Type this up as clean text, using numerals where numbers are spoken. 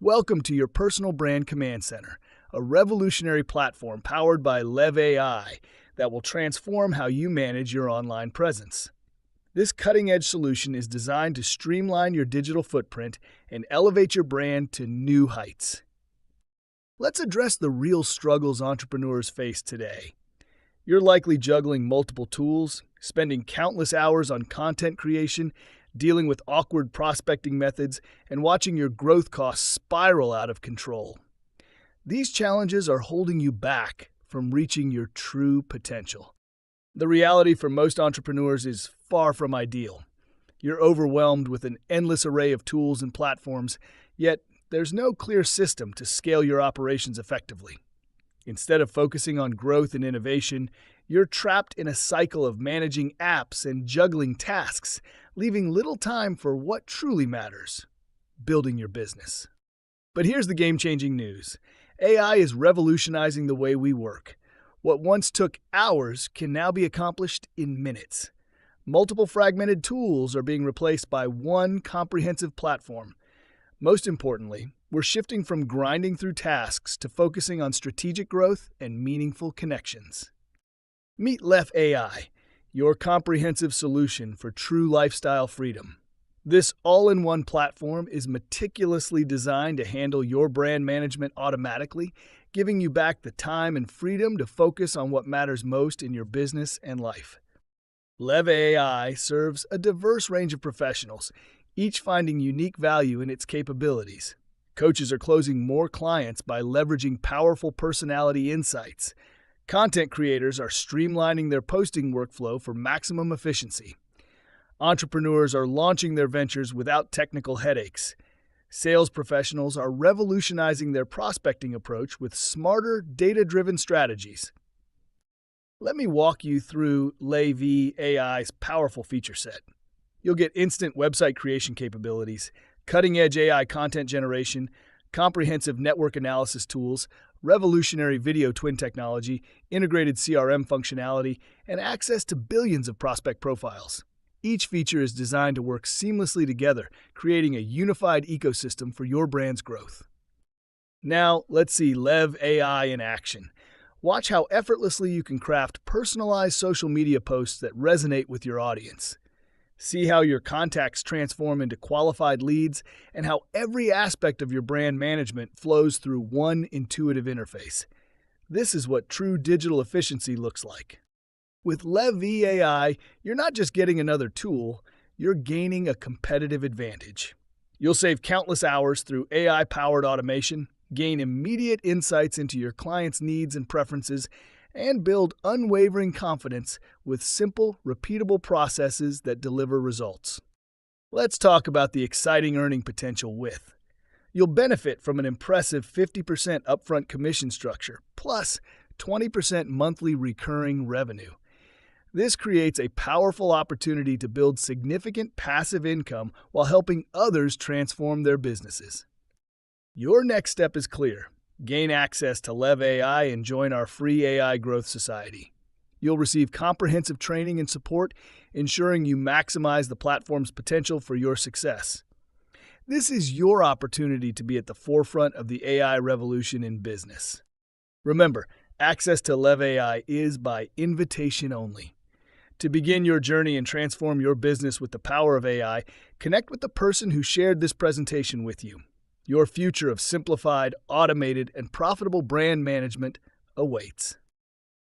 Welcome to your personal brand command center, a revolutionary platform powered by LEV AI that will transform how you manage your online presence. This cutting-edge solution is designed to streamline your digital footprint and elevate your brand to new heights. Let's address the real struggles entrepreneurs face today. You're likely juggling multiple tools, spending countless hours on content creation, dealing with awkward prospecting methods, and watching your growth costs spiral out of control. These challenges are holding you back from reaching your true potential. The reality for most entrepreneurs is far from ideal. You're overwhelmed with an endless array of tools and platforms, yet there's no clear system to scale your operations effectively. Instead of focusing on growth and innovation, you're trapped in a cycle of managing apps and juggling tasks, leaving little time for what truly matters: building your business. But here's the game-changing news. AI is revolutionizing the way we work. What once took hours can now be accomplished in minutes. Multiple fragmented tools are being replaced by one comprehensive platform. Most importantly, we're shifting from grinding through tasks to focusing on strategic growth and meaningful connections. Meet LEV AI, your comprehensive solution for true lifestyle freedom. This all-in-one platform is meticulously designed to handle your brand management automatically, giving you back the time and freedom to focus on what matters most in your business and life. LEV AI serves a diverse range of professionals, each finding unique value in its capabilities. Coaches are closing more clients by leveraging powerful personality insights. Content creators are streamlining their posting workflow for maximum efficiency. Entrepreneurs are launching their ventures without technical headaches. Sales professionals are revolutionizing their prospecting approach with smarter, data-driven strategies. Let me walk you through LEV AI's powerful feature set. You'll get instant website creation capabilities, cutting-edge AI content generation, comprehensive network analysis tools, revolutionary video twin technology, integrated CRM functionality, and access to billions of prospect profiles. Each feature is designed to work seamlessly together, creating a unified ecosystem for your brand's growth. Now, let's see LEV AI in action. Watch how effortlessly you can craft personalized social media posts that resonate with your audience. See how your contacts transform into qualified leads, and how every aspect of your brand management flows through one intuitive interface. This is what true digital efficiency looks like. With LEV AI, you're not just getting another tool, you're gaining a competitive advantage. You'll save countless hours through AI-powered automation, gain immediate insights into your clients' needs and preferences, and build unwavering confidence with simple, repeatable processes that deliver results. Let's talk about the exciting earning potential with. You'll benefit from an impressive 50% upfront commission structure, plus 20% monthly recurring revenue. This creates a powerful opportunity to build significant passive income while helping others transform their businesses. Your next step is clear. Gain access to LEV AI and join our free AI Growth Society. You'll receive comprehensive training and support, ensuring you maximize the platform's potential for your success. This is your opportunity to be at the forefront of the AI revolution in business. Remember, access to LEV AI is by invitation only. To begin your journey and transform your business with the power of AI, connect with the person who shared this presentation with you. Your future of simplified, automated, and profitable brand management awaits.